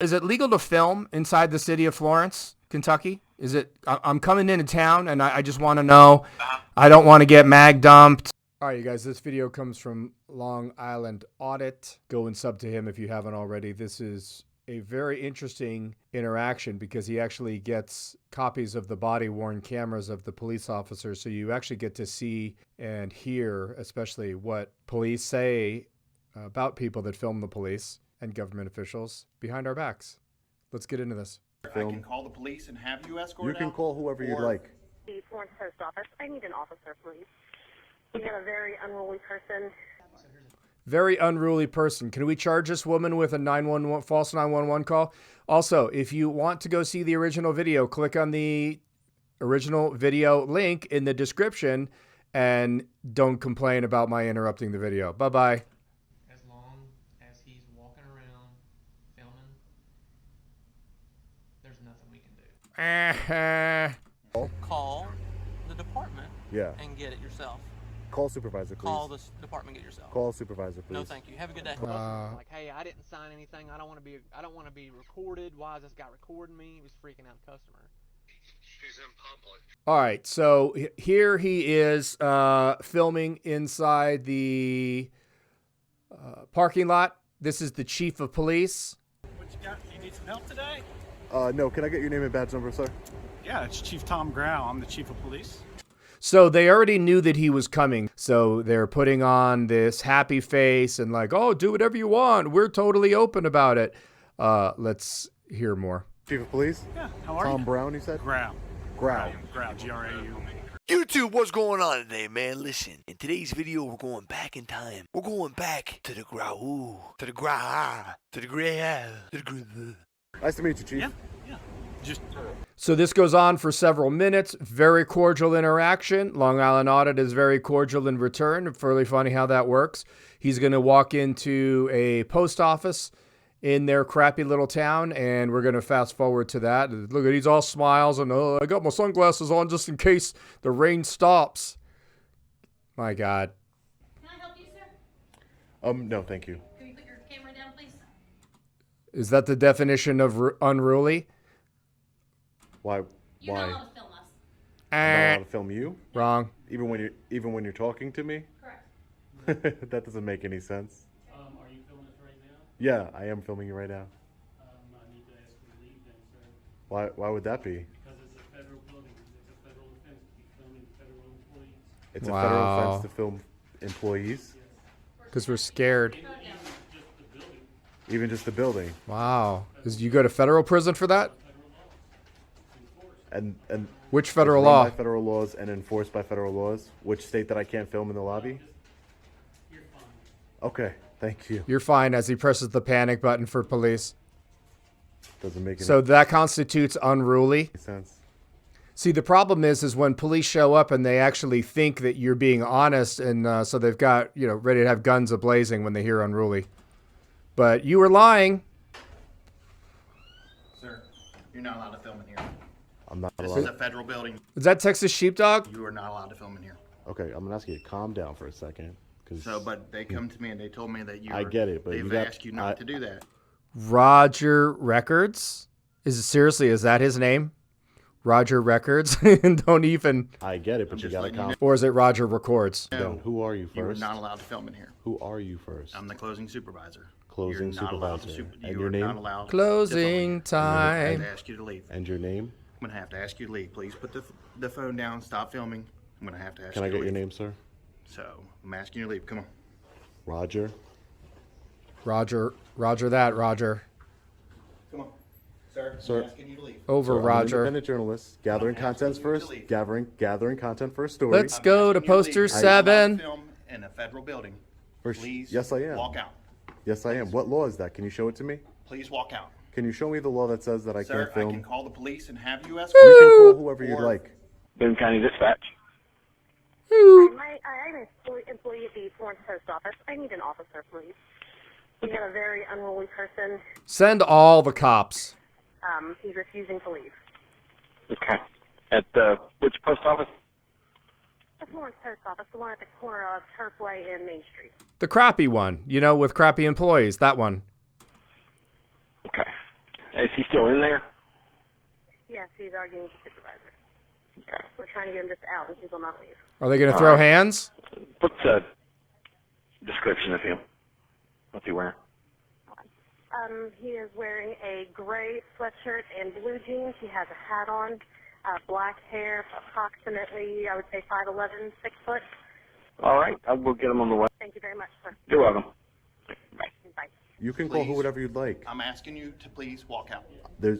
Is it legal to film inside the city of Florence, Kentucky? Is it? I'm coming into town, and I just want to know. I don't want to get mag dumped. All right, you guys, this video comes from Long Island Audit. Go and sub to him if you haven't already. This is a very interesting interaction because he actually gets copies of the body-worn cameras of the police officers. So you actually get to see and hear, especially what police say about people that film the police and government officials behind our backs. Let's get into this. I can call the police and have you escort out. You can call whoever you'd like. The Florence Post Office. I need an officer, please. We have a very unruly person. Very unruly person. Can we charge this woman with a 911 false 911 call? Also, if you want to go see the original video, click on the original video link in the description and don't complain about my interrupting the video. Bye-bye. As long as he's walking around filming, there's nothing we can do. Call the department and get it yourself. Call supervisor, please. Call the department, get it yourself. Call supervisor, please. No, thank you. Have a good day. Like, hey, I didn't sign anything. I don't want to be recorded. Why is this guy recording me? He was freaking out the customer. He's in public. All right, so here he is filming inside the parking lot. This is the chief of police. What you got? You need some help today? No, can I get your name and badge number, sir? Yeah, it's Chief Tom Grau. I'm the chief of police. So they already knew that he was coming. So they're putting on this happy face and like, oh, do whatever you want. We're totally open about it. Let's hear more. Chief of police? Yeah, how are you? Tom Brown, you said? Grau. Grau. Grau, G-R-A-U. YouTube, what's going on today, man? Listen, in today's video, we're going back in time. We're going back to the Grau, to the Grau, to the Grau, to the Grau. Nice to meet you, Chief. Yeah. Just So this goes on for several minutes. Very cordial interaction. Long Island Audit is very cordial in return. Fairly funny how that works. He's going to walk into a post office in their crappy little town, and we're going to fast forward to that. Look at, he's all smiles, and oh, I got my sunglasses on just in case the rain stops. My God. Can I help you, sir? No, thank you. Can you put your camera down, please? Is that the definition of unruly? Why? You're Why? not allowed to film us. I'm not allowed to film you? Wrong. Even when you're talking to me? Correct. That doesn't make any sense. Are you filming us right now? Yeah, I am filming you right now. I need to ask you to leave then, sir. Why would that be? Because it's a federal building. It's a federal offense to be filming federal employees. It's Wow. a federal offense to film employees? Because we're scared. Even just the building? Wow. You go to federal prison for that? And Which federal it's run law? by federal laws and enforced by federal laws. Which state that I can't film in the lobby? You're fine. Okay, thank you. You're fine as he presses the panic button for police. Doesn't make any So that constitutes unruly. sense. See, the problem is when police show up and they actually think that you're being honest, and so they've got, ready to have guns a-blazing when they hear unruly. But you were lying. Sir, you're not allowed to film in here. I'm not This allowed. is a federal building. Is that Texas Sheepdog? You are not allowed to film in here. Okay, I'm gonna ask you to calm down for a second. But they come to me and they told me that I get it, but they've you got- asked you not to do that. Roger Records? Is that his name? Roger Records? Don't even. I get it, but I'm you just gotta letting you calm. know. Or is it Roger Records? Then who are you You are first? not allowed to film in here. Who are you first? I'm the closing supervisor. Closing You're not allowed to supervisor. And you your are name? not allowed Closing to film in here. I'm time. going to ask you to leave. And your name? I'm going to have to ask you to leave. Please put the phone down. Stop filming. I'm going to have to ask Can you I to get leave. your name, sir? So, I'm asking you to leave. Come on. Roger. Roger that. Come on. Sir, Sir. I'm asking you to leave. Over So I'm an Roger. independent journalist, gathering I'm contents asking for you a to leave. gathering content for a story. Let's go to I'm asking you poster leave. You're not allowed to 7. film in a federal building. First- Please yes, I am. walk out. Yes, I am. What law is that? Can you show it to me? Please walk out. Can you show me the law that says that I Sir, can't I film? can call the police and have you You escorted. can call whoever you'd Or- like. Boone County Dispatch. I'm an employee at the Florence Post Office. I need an officer, please. We have a very unruly person. Send all the cops. He's refusing to leave. Okay. At the which post office? The Florence Post Office, the one at the corner of Turfway and Main Street. The crappy one, with crappy employees. That one. Okay. Is he still in there? Yes, he's arguing with the supervisor. We're trying to get him just out, and he will not leave. Are they going to throw hands? What's the description of him? What's he wearing? He is wearing a gray sweatshirt and blue jeans. He has a hat on, black hair, approximately, I would say 5'11", 6 foot. All right, I will get him on the way. Thank you very much, sir. You're welcome. Bye. You can call Please. whoever you'd like. I'm asking you to please walk out.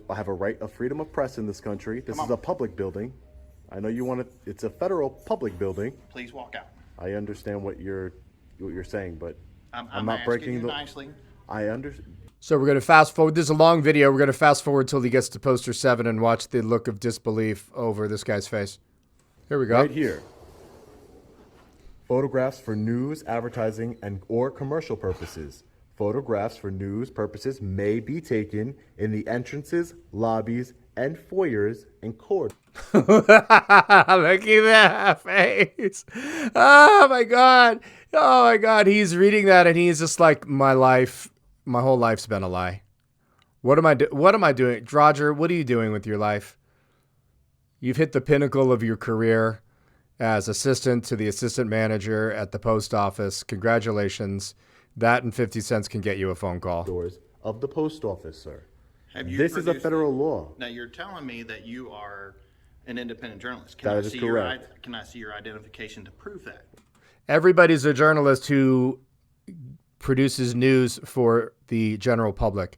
I have a right of freedom of press in this country. This is a public building. I know you want to. It's a federal public building. Please walk out. I understand what you're saying, but I'm not asking breaking you the. nicely. I understand. So we're going to fast forward. This is a long video. We're going to fast forward till he gets to poster 7 and watch the look of disbelief over this guy's face. Here we go. Right here. Photographs for news, advertising, and or commercial purposes. Photographs for news purposes may be taken in the entrances, lobbies, and foyers and court. Look at that face. Oh my God. Oh my God. He's reading that and he's just like, my whole life's been a lie. What am I doing? Roger, what are you doing with your life? You've hit the pinnacle of your career as assistant to the assistant manager at the post office. Congratulations. That and 50 cents can get you a phone call. Doors of the post office, sir. This is a federal law. Now you're telling me that you are an independent journalist. Can That I is see correct. Can I see your identification to prove that? Everybody's a journalist who produces news for the general public.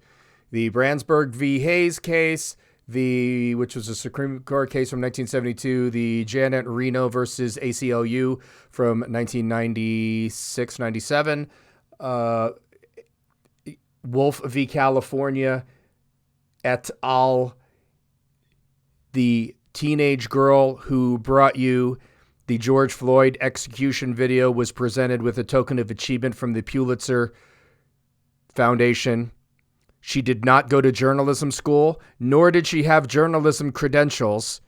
The Brandsburg v. Hayes case, which was a Supreme Court case from 1972, the Janet Reno versus ACLU from 1996-97, Wolf v. California et al., the teenage girl who brought you the George Floyd execution video was presented with a token of achievement from the Pulitzer Foundation. She did not go to journalism school, nor did she have journalism credentials,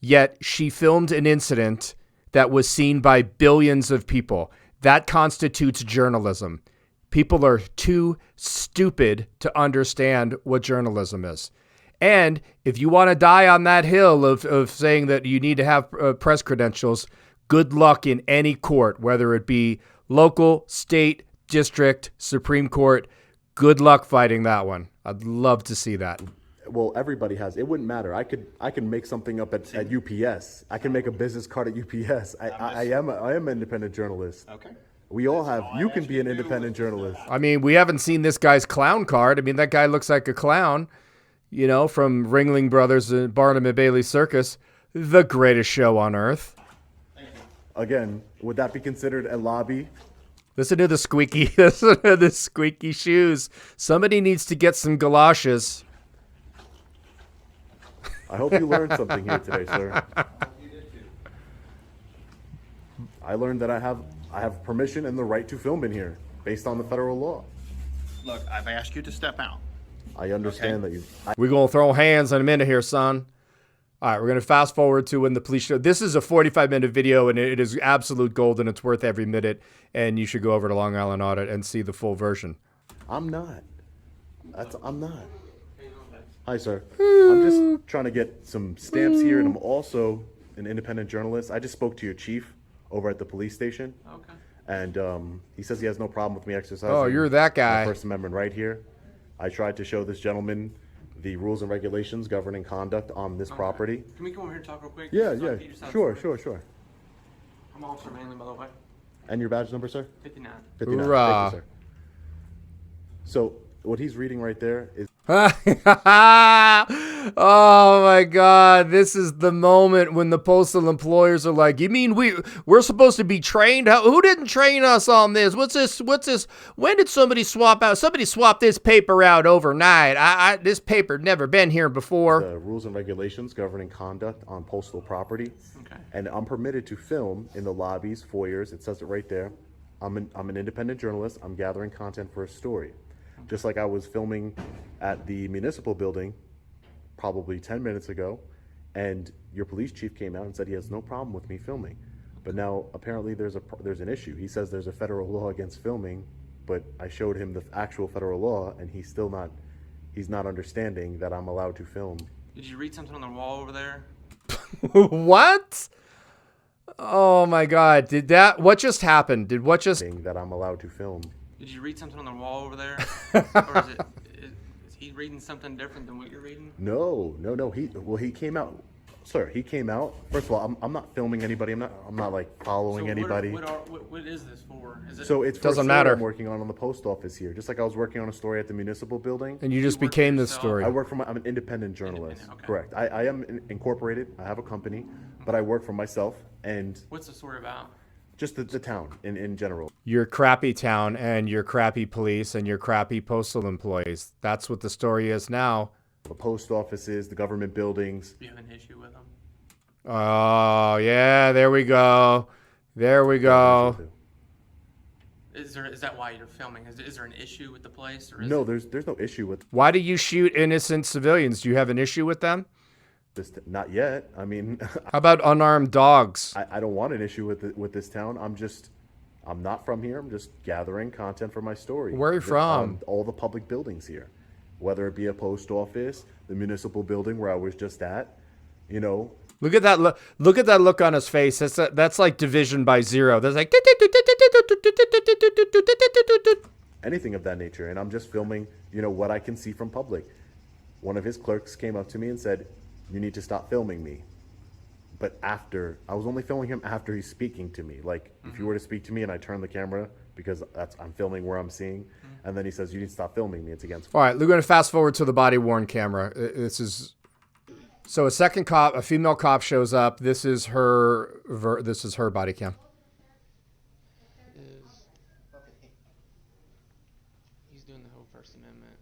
yet she filmed an incident that was seen by billions of people. That constitutes journalism. People are too stupid to understand what journalism is. And if you want to die on that hill of saying that you need to have press credentials, good luck in any court, whether it be local, state, district, Supreme Court. Good luck fighting that one. I'd love to see that. Well, everybody has. It wouldn't matter. I could make something up at UPS. I can make a business card at UPS. I am an independent journalist. Okay. We all have. You can be an independent journalist. I mean, we haven't seen this guy's clown card. I mean, that guy looks like a clown, you know, from Ringling Brothers and Barnum and Bailey Circus, the greatest show on earth. Again, would that be considered a lobby? Listen to the squeaky shoes. Somebody needs to get some galoshes. I hope you learned something here today, sir. I learned that I have permission and the right to film in here based on the federal law. Look, I've asked you to step out. I understand that you. We're going to throw hands in a minute here, son. All right, we're going to fast forward to when the police show. This is a 45-minute video, and it is absolute gold, and it's worth every minute. And you should go over to Long Island Audit and see the full version. I'm not. I'm not. Hi, sir. I'm just trying to get some stamps here, and I'm also an independent journalist. I just spoke to your chief over at the police station. Okay. And he says he has no problem with me exercising. Oh, you're that guy. My First Amendment right here. I tried to show this gentleman the rules and regulations governing conduct on this property. Can we come over here and talk real quick? Yeah, Just so I yeah. can get your Sure, side sure, of sure. I'm Officer Manley, by the way. And your badge number, sir? 59. 59. Hoorah. Thank you, sir. So what he's reading right there is Oh my God! This is the moment when the postal employers are like, "You mean we're supposed to be trained? Who didn't train us on this? What's this? When did somebody swap out? Somebody swapped this paper out overnight. This paper never been here before." the rules and regulations governing conduct on postal property. Okay. And I'm permitted to film in the lobbies, foyers. It says it right there. I'm an independent journalist. I'm gathering content for a story. Just like I was filming at the municipal building probably 10 minutes ago, and your police chief came out and said he has no problem with me filming. But now apparently there's an issue. He says there's a federal law against filming, but I showed him the actual federal law, and he's he's not understanding that I'm allowed to film. Did you read something on the wall over there? What? Oh my God! What just happened? What just? That I'm allowed to film. Did you read something on the wall over there? Or is he reading something different than what you're reading? No. He came out. Sir, he came out. First of all, I'm not filming anybody. I'm not like following anybody. What is this for? Is it? So it's for a doesn't story matter. I'm working on the post office here. Just like I was working on a story at the municipal building. And you just became this story. I work for I'm an independent journalist. Okay. Correct. I am incorporated. I have a company, but I work for myself. And What's the story about? just the town in general. Your crappy town and your crappy police and your crappy postal employees. That's what the story is now. The post offices, the government buildings. You have an issue with them? Oh yeah, there we go. There we go. Is that why you're filming? Is there an issue with the place? Or No, there's no issue with Why do you shoot innocent civilians? Do you have an issue with them? this. Not yet. I mean, How about unarmed dogs? I don't want an issue with this town. I'm not from here. I'm just gathering content for my story. Where are you from? All the public buildings here, whether it be a post office, the municipal building where I was just at, you know. Look at that look. Look at that look on his face. That's like division by zero. That's like anything of that nature. And I'm just filming, you know, what I can see from public. One of his clerks came up to me and said, "You need to stop filming me." But I was only filming him after he's speaking to me. Like, if you were to speak to me and I turn the camera because I'm filming where I'm seeing, and then he says, "You need to stop filming me. It's against." All right, we're going to fast forward to the body worn camera. This is so a female cop shows up. This is her body cam. He's doing the whole First Amendment.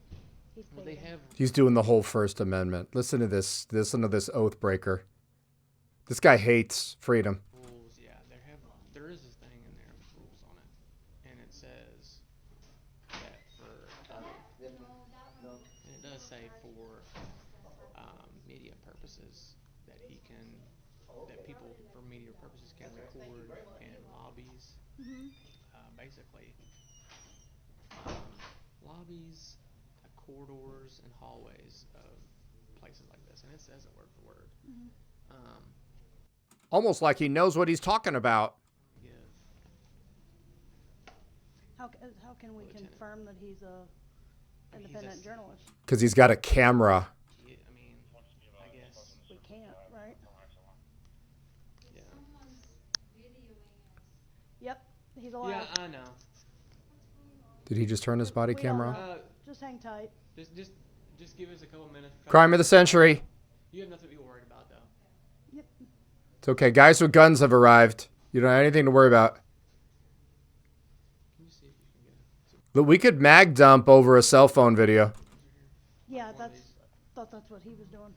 Well, they have. He's doing the whole First Amendment. Listen to this. Listen to this oath breaker. This guy hates freedom. Rules, yeah. There is this thing in there with rules on it, and it says that and it does say for media purposes that people for media purposes can record in lobbies, basically lobbies, corridors, and hallways of places like this, and it says it word for word. Almost like he knows what he's talking about. How can we confirm that he's a independent journalist? Because he's got a camera. I mean, I guess we can't, right? Yeah. Yep, he's alive. Yeah, I know. Did he just turn his body camera on? Just hang tight. Just give us a couple minutes. Crime of the century. You have nothing to be worried about, though. Yep. It's okay. Guys with guns have arrived. You don't have anything to worry about. Can you see if you can get it? Look, we could mag dump over a cell phone video. Yeah, thought that's what he was doing.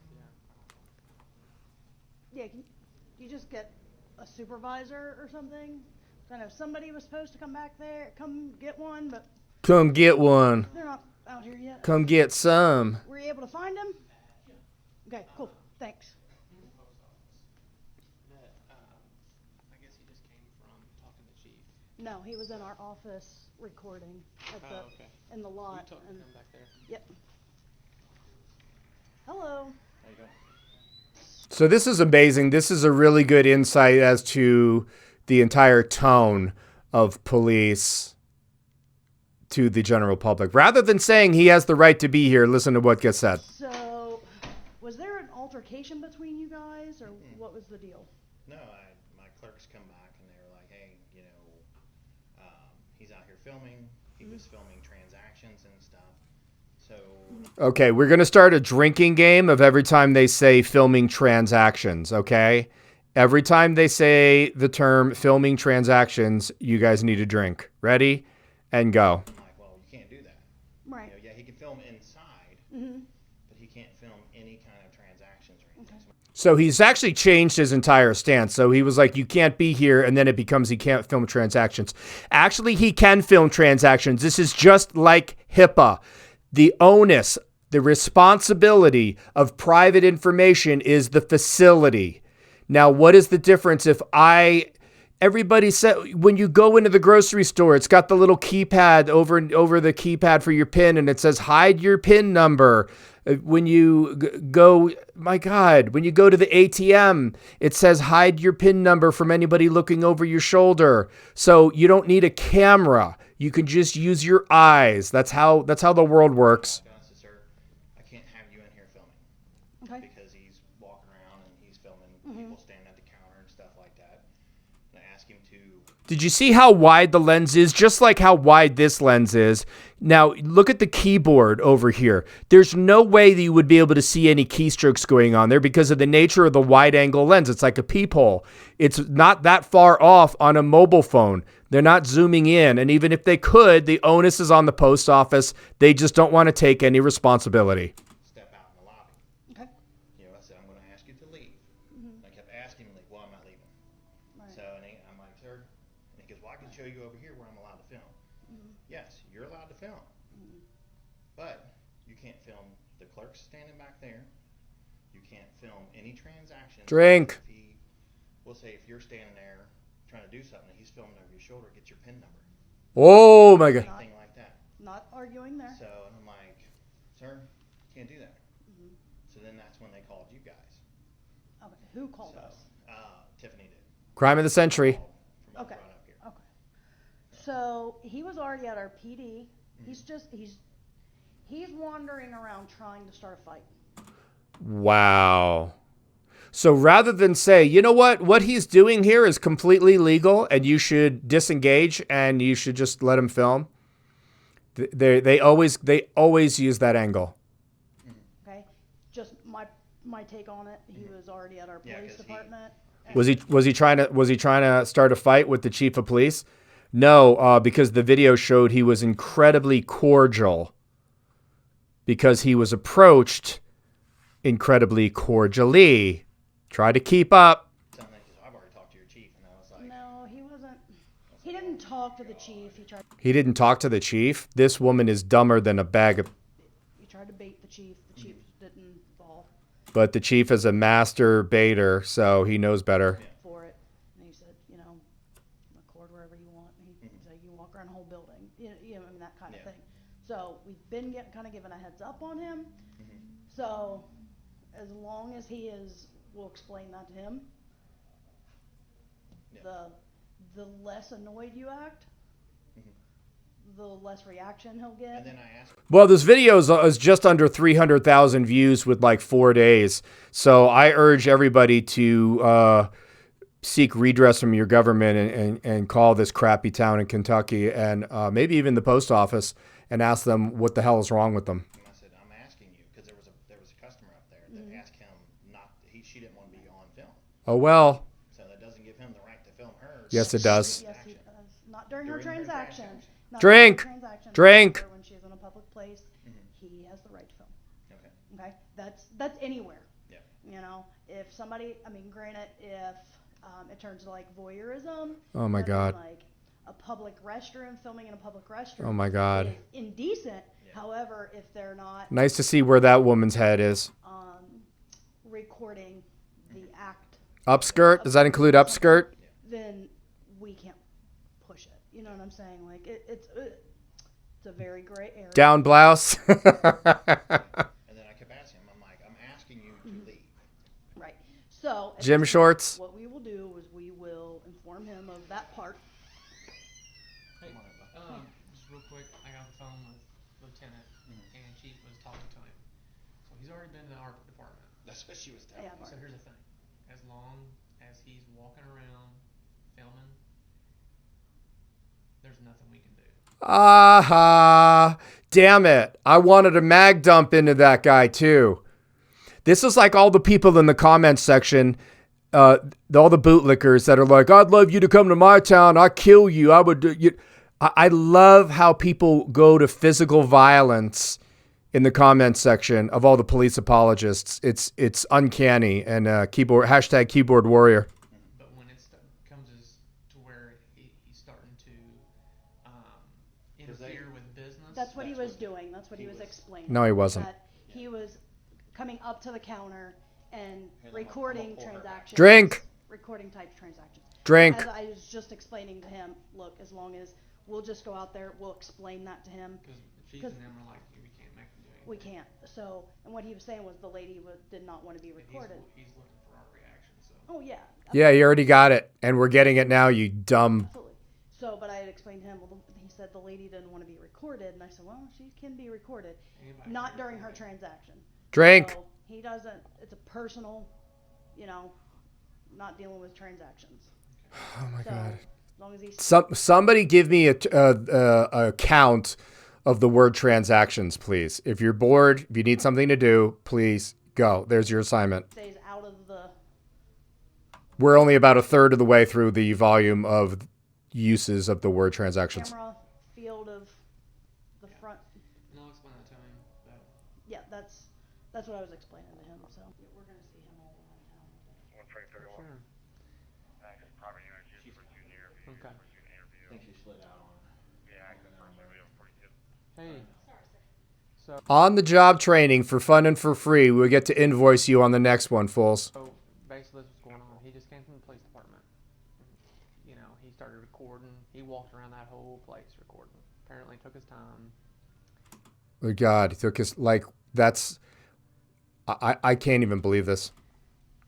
Yeah, can you just get a supervisor or something? I know somebody was supposed to come get one, but Come get one. they're not out here yet. Come get some. Were you able to find him? Okay, cool. Thanks. I guess he just came from talking to Chief. No, he was in our office recording in the lot. You talked to him back there. Yep. Hello. There you go. So this is amazing. This is a really good insight as to the entire tone of police to the general public. Rather than saying he has the right to be here, listen to what gets said. So, was there an altercation between you guys, or what was the deal? No, my clerks come back and they were like, "Hey, you know, he's out here filming. He was filming transactions and stuff." So. Okay, we're going to start a drinking game of every time they say filming transactions, okay? Every time they say the term filming transactions, you guys need a drink. Ready? And go. I'm like, well, you can't do that. Right. You know, yeah, he can film inside, but he can't film any kind of transactions or anything. Okay. So he's actually changed his entire stance. So he was like, you can't be here, and then it becomes he can't film transactions. Actually, he can film transactions. This is just like HIPAA. The onus, the responsibility of private information is the facility. Now, what is the difference if I Everybody said when you go into the grocery store, it's got the little keypad over the keypad for your PIN, and it says hide your PIN number. When you go, my God, when you go to the ATM, it says hide your PIN number from anybody looking over your shoulder. So you don't need a camera. You can just use your eyes. That's how the world works. Sir, I can't have you in here filming. Okay. Because he's walking around and he's filming people standing at the counter and stuff like that. And I asked him to. Did you see how wide the lens is? Just like how wide this lens is. Now, look at the keyboard over here. There's no way that you would be able to see any keystrokes going on there because of the nature of the wide-angle lens. It's like a peephole. It's not that far off on a mobile phone. They're not zooming in. And even if they could, the onus is on the post office. They just don't want to take any responsibility. Step out in the lobby. Okay. You know, I said, I'm going to ask you to leave. And I kept asking him, like, well, I'm not leaving. Right. So, and I'm like, sir, and he goes, well, I can show you over here where I'm allowed to film. Yes, you're allowed to film. But you can't film the clerks standing back there. You can't film any transactions. Drink. We'll say if you're standing there trying to do something, he's filming over your shoulder, get your PIN number. Oh, my God. Anything like that. Not arguing there. So, and I'm like, sir, can't do that. So then that's when they called you guys. Okay. Who called So, us? Tiffany did. Crime of the century. Okay. Okay. So he was already at our PD. He's wandering around trying to start a fight. Wow. So rather than say, you know what he's doing here is completely legal and you should disengage and you should just let him film, they always use that angle. Okay. Just my take on it. He was already at our police department. Was he trying to start a fight with the chief of police? No, because the video showed he was incredibly cordial because he was approached incredibly cordially. Try to keep up. I've already talked to your chief, and I was like, no, he wasn't. He didn't talk to the chief. He didn't talk to the chief. This woman is dumber than a bag of. He tried to bait the chief. The chief didn't fall But the chief is a master baiter, so he knows better. for it. And he said, record wherever you want. And he said, you can walk around the whole building. I mean, that kind of thing. So we've been kind of given a heads up on him. So as long as we'll explain that to him. The less annoyed you act, the less reaction he'll get. and then I asked. Well, this video is just under 300,000 views with like 4 days. So I urge everybody to seek redress from your government and call this crappy town in Kentucky and maybe even the post office and ask them what the hell is wrong with them. I said, I'm asking you because there was a customer up there that asked him she didn't want to be on film. Oh, well. So that doesn't give him the right to film her. Yes, it does. Yes, he does. Not during her transaction. Not Drink. during her transaction. Drink. When she's in a public place, he has the right to film. Okay. That's anywhere. Yeah. If somebody, granted, if it turns to like voyeurism. Oh my God. Like a public restroom, filming in a public restroom. Oh my God. Is indecent. However, if they're not. Nice to see where that woman's head is. Recording the act. Upskirt? Does that include upskirt? Then we can't push it. You know what I'm saying? Like it's a very gray area. Down blouse. And then I kept asking him, I'm asking you to leave. Right. So Gym shorts. What we will do is we will inform him of that part. Hey, just real quick, I got the phone with Lieutenant, and Chief was talking to him. So he's already been to the art department. That's what she was telling me. So here's the thing: as long as he's walking around filming, there's nothing we can do. Damn it. I wanted a mag dump into that guy too. This is like all the people in the comments section, all the bootlickers that are like, I'd love you to come to my town. I'd kill you. I would do you. I love how people go to physical violence in the comments section of all the police apologists. It's uncanny. And hashtag keyboard warrior. But when it comes to where he's starting to interfere with business. That's what he was doing. That's what he was explaining. No, he wasn't. That he was coming up to the counter and recording transactions. Drink. recording type transactions. Drink. As I was just explaining to him, look, as long as we'll just go out there, we'll explain that to him. Because Chief and them are like, we can't make them do anything. We can't. So, and what he was saying was the lady did not want to be recorded. He's looking for our reaction, so. Oh, yeah. Yeah, you already got it, and we're getting it now, you dumb. Absolutely. So, but I had explained to him, well, he said the lady didn't want to be recorded, and I said, well, she can be recorded, not during her transaction. Drink. So he doesn't, it's a personal, not dealing with transactions. Oh my God. As long as he's Somebody give me a count of the word transactions, please. If you're bored, if you need something to do, please go. There's your assignment. stays out of the. We're only about a third of the way through the volume of uses of the word transactions. Camera field of the front. And I'll explain that to him. But Yeah, that's what I was explaining to him. So we're gonna see him all around town. sure. Okay. I think she slid out on Hey. So On the job training for fun and for free. We'll get to invoice you on the next one, fools. basically this was going on. He just came from the police department. He started recording. He walked around that whole place recording. Apparently took his time. Oh God, he took his, that's, I can't even believe this.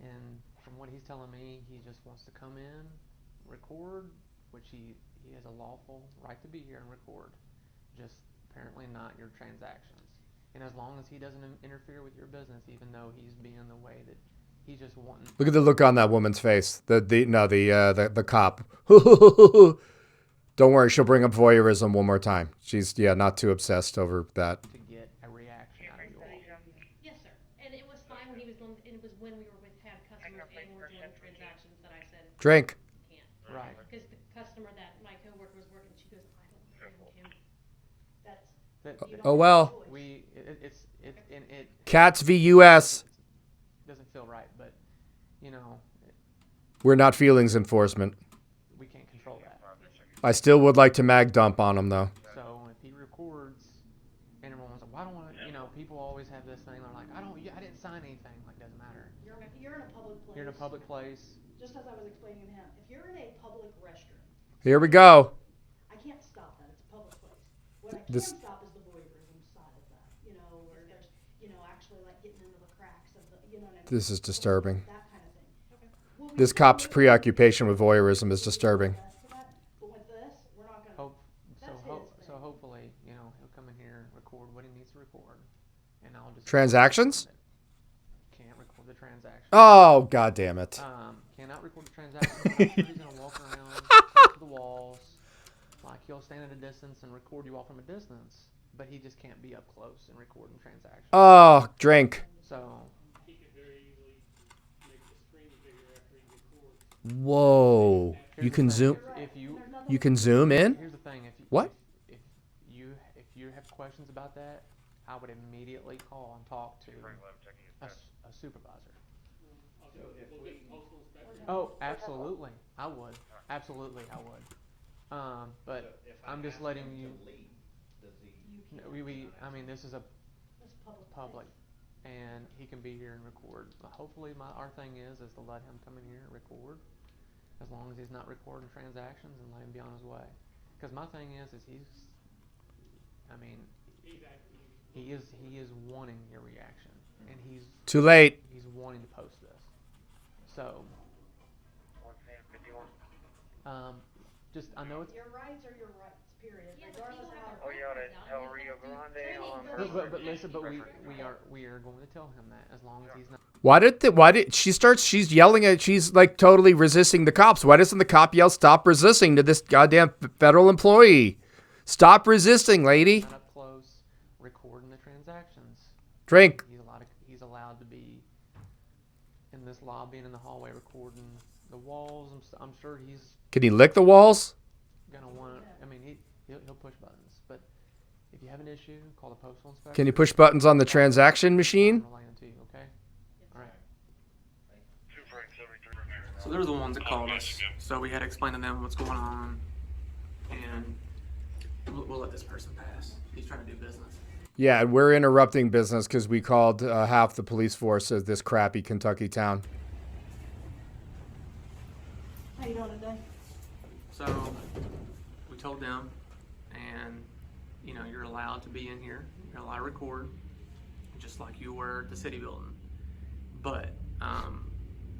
And from what he's telling me, he just wants to come in, record, which he has a lawful right to be here and record. Just apparently not your transactions. And as long as he doesn't interfere with your business, even though he's being the way that he's just wanting. Look at the look on that woman's face. The cop. Don't worry, she'll bring up voyeurism one more time. She's not too obsessed over that. To get a reaction out of you all. Yes, sir. And it was fine when he was going, and it was when we had customers and were doing transactions that I said. Drink. Can't. Right. Because the customer that my coworker was working, she goes, I don't know him. That's. Oh well. It Cats v. U.S. doesn't feel right, but We're not feelings enforcement. we can't control that. I still would like to mag dump on him though. So if he records, and everyone's like, "Why don't want to?" People always have this thing. They're like, "I didn't sign anything." Like, doesn't matter. You're in a public place. You're in a public place. Just as I was explaining to him, if you're in a public restroom. Here we go. I can't stop that. It's a public place. What I can stop is the voyeurism side of that. Where there's, actually like getting into the cracks of the, what I mean? This is disturbing. That kind of thing. Okay. This cop's preoccupation with voyeurism is disturbing. But with this, we're not gonna. So hopefully, he'll come in here and record what he needs to record, and I'll just Transactions? can't record the transaction. Oh, God damn it. Cannot record the transaction. I'm sure he's gonna walk around, talk to the walls, like he'll stand at a distance and record you all from a distance, but he just can't be up close and recording transactions. Oh, drink. So. Whoa. You can zoom. You can zoom in? Here's the thing. What? If you have questions about that, I would immediately call and talk to a supervisor. Oh, absolutely. I would. Absolutely, I would. But I'm just letting you. This is a public, and he can be here and record. Hopefully, our thing is to let him come in here and record, as long as he's not recording transactions, and let him be on his way. Because my thing is he is wanting your reaction, and he's Too late. He's wanting to post this. So, I know it's. Your rights are your rights. Period. Yeah, Regardless of how. But listen, we are going to tell him that as long as he's not. Why did she's yelling at, she's like totally resisting the cops. Why doesn't the cop yell, stop resisting to this goddamn federal employee? Stop resisting, lady. Not up close, recording the transactions. Drink. He's allowed to be in this lobby and in the hallway recording the walls. I'm sure he's Can he lick the walls? gonna want. He'll push buttons. But if you have an issue, call the postal inspector. Can you push buttons on the transaction machine? Okay. All right. So they're the ones that called us. So we had to explain to them what's going on, and we'll let this person pass. He's trying to do business. Yeah, we're interrupting business because we called half the police force of this crappy Kentucky town. How you doing today? So we told them, and you know, you're allowed to be in here. You're allowed to record, just like you were at the city building. But I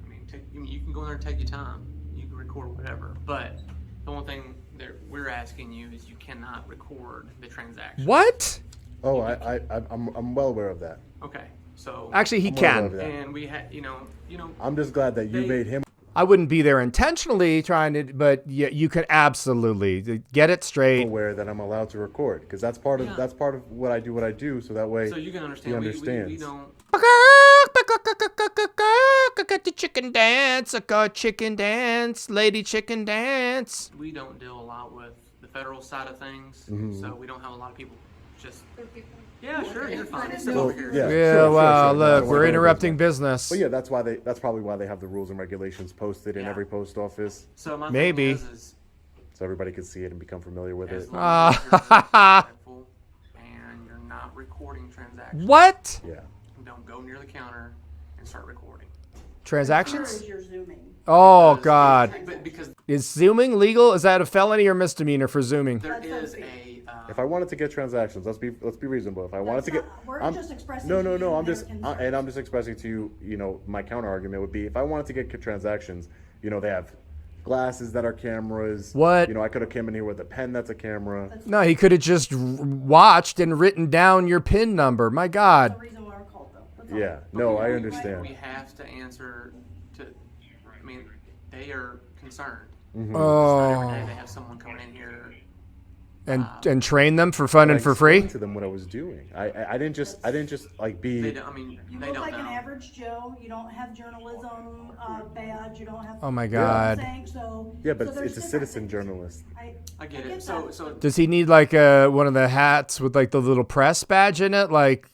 mean, you can go in there and take your time. You can record whatever. But the one thing that we're asking you is you cannot record the transaction. What? Oh, I'm well aware of that. Okay, so Actually, he I'm well aware of can. that. and we had, you know. I'm just glad that you made him. I wouldn't be there intentionally trying to, but yeah, you could absolutely get it straight. Aware that I'm allowed to record because that's part of what I do. So that way, So you can understand. he understands. We don't. Got the chicken dance, I got chicken dance, lady chicken dance. We don't deal a lot with the federal side of things, so we don't have a lot of people just. Yeah, sure, you're fine. Sit over here. Well, look, we're Whatever interrupting business. business. But yeah, that's probably why they have the rules and regulations posted in every post office. So my Maybe. thing is so everybody can see it and become familiar with as it. long as you're respectful and you're not recording transactions. What? Yeah. Don't go near the counter and start recording. Transactions? You're zooming. Oh, God. Because Is zooming legal? Is that a felony or misdemeanor for zooming? there is a. If I wanted to get transactions, let's be reasonable. If I wanted to get, We're just expressing. no. to you I'm their just concerns. and I'm just expressing to you. You know, my counter argument would be if I wanted to get transactions. You know, they have glasses that are cameras. What? You know, I could have come in here with a pen that's a camera. No, he could have just watched and written down your PIN number. My God. That's the reason why we're called though. That's all. Yeah. No, I understand. We have to answer to. I mean, they are concerned. Mm-hmm. Oh. Every day they have someone coming in here. And train them for fun and for free? I explained to them what I was doing. I didn't just like be. They don't, I mean, You they look don't like know. an average Joe. You don't have journalism badge. You don't have. Oh my You know what I'm God. saying? So. Yeah, but so there's it's a different citizen things. journalist. I get it. that. So Does he need like one of the hats with like the little press badge in it? Like,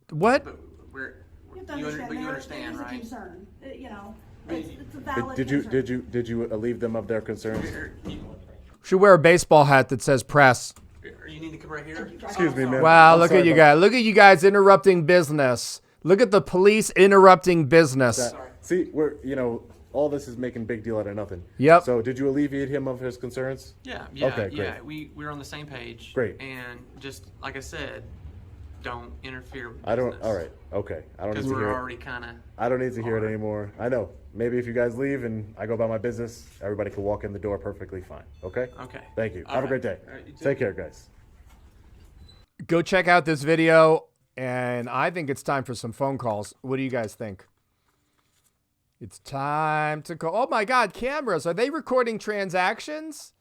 what? but we're, You have to you, understand. but you there understand, is a right? concern. You know, But it's a valid Did you concern. did you relieve them of their concerns? Should wear a baseball hat that says press. You need to come right here. Excuse me, man. Wow, I'm look sorry at you about guys. Look at you guys interrupting business. Look at the police interrupting business. that. See, all this is making big deal out of nothing. Yep. So did you alleviate him of his concerns? Yeah. Okay, great. Yeah. We're on the same page. Great. And just like I said, don't interfere with I don't. business. All right. Okay. I don't need Because to we're hear it. already kind of. I don't need to hear it anymore. I know. Maybe if you guys leave and I go about my business, everybody can walk in the door perfectly fine. Okay? Okay. Thank you. All Have a right. great day. All right, you too. Take care, guys. Go check out this video, and I think it's time for some phone calls. What do you guys think? It's time to call. Oh my God, cameras. Are they recording transactions?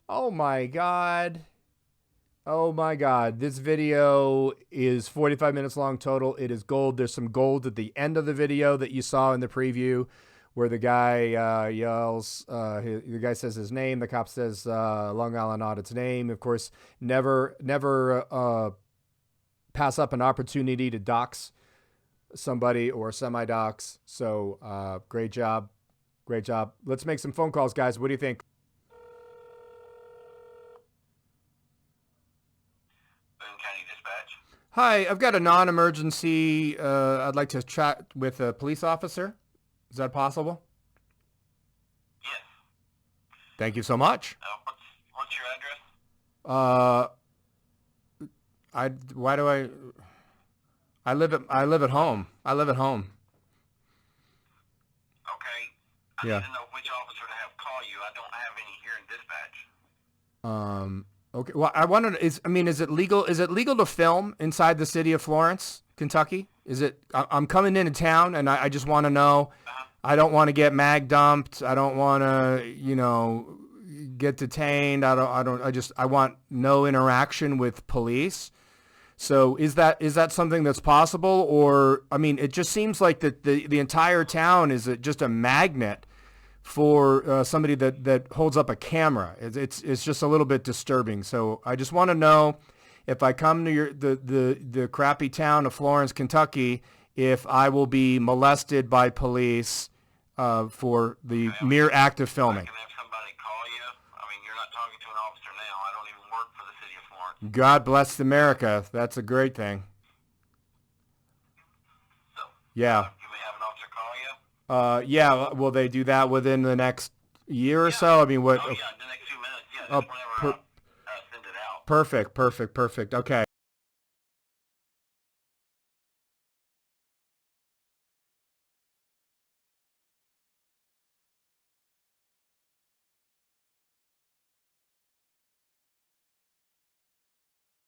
Oh my God. Oh my God. This video is 45 minutes long total. It is gold. There's some gold at the end of the video that you saw in the preview where the guy yells, the guy says his name. The cop says Long Island Audit's name. Of course, never pass up an opportunity to dox somebody or semi-dox. So great job. Great job. Let's make some phone calls, guys. What do you think? Hi, I've got a non-emergency. I'd like to chat with a police officer. Is that possible? Yes. Thank you so much. What's your address? I live at home. I live at home. Okay. I Yeah. need to know which officer to have call you. I don't have any here in dispatch. Okay. Well, I wanted is it legal? Is it legal to film inside the city of Florence, Kentucky? Is it? I'm coming into town, and I just want to know. I don't want to get mag dumped. I don't want to, get detained. I want no interaction with police. So is that something that's possible? Or, it just seems like that the entire town is just a magnet for somebody that holds up a camera. It's just a little bit disturbing. So I just want to know if I come to the crappy town of Florence, Kentucky, if I will be molested by police for the mere act of filming. I can have somebody call you. You're not talking to an officer now. I don't even work for the city of Florence. God bless America. That's a great thing. So, Yeah. you may have an officer call you. Yeah. Will they do that within the next, year or so? I mean, what? Oh, yeah, the next few minutes. Yeah, Oh, just whenever send it out. perfect. Okay.